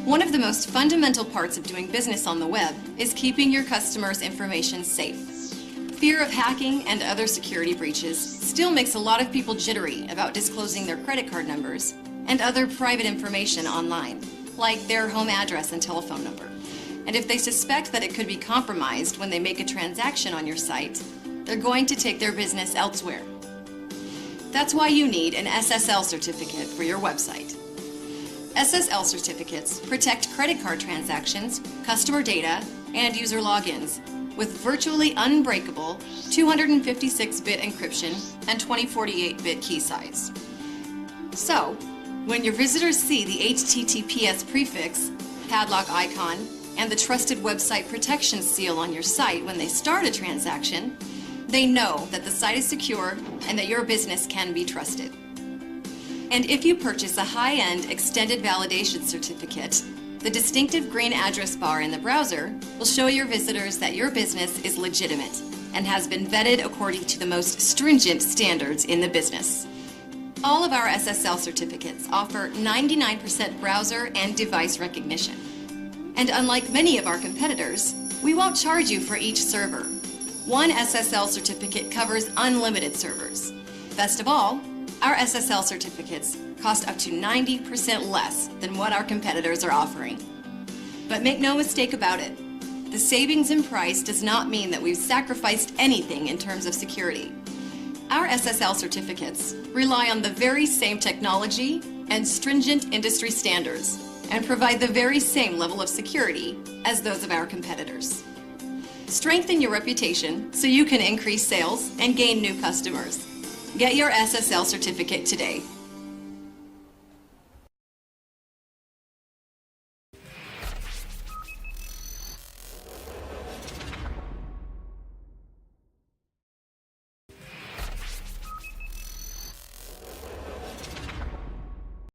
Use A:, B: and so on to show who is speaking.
A: One of the most fundamental parts of doing business on the web is keeping your customers' information safe. Fear of hacking and other security breaches still makes a lot of people jittery about disclosing their credit card numbers and other private information online, like their home address and telephone number. And if they suspect that it could be compromised when they make a transaction on your site, they're going to take their business elsewhere. That's why you need an SSL certificate for your website. SSL certificates protect credit card transactions, customer data, and user logins with virtually unbreakable 256-bit encryption and 2048-bit key size. So, when your visitors see the HTTPS prefix, padlock icon, and the trusted website protection seal on your site when they start a transaction, they know that the site is secure and that your business can be trusted. And if you purchase a high-end extended validation certificate, the distinctive green address bar in the browser will show your visitors that your business is legitimate and has been vetted according to the most stringent standards in the business. All of our SSL certificates offer 99% browser and device recognition. And unlike many of our competitors, we won't charge you for each server. One SSL certificate covers unlimited servers. Best of all, our SSL certificates cost up to 90% less than what our competitors are offering. But make no mistake about it, the savings in price does not mean that we've sacrificed anything in terms of security. Our SSL certificates rely on the very same technology and stringent industry standards and provide the very same level of security as those of our competitors. Strengthen your reputation so you can increase sales and gain new customers. Get your SSL certificate today.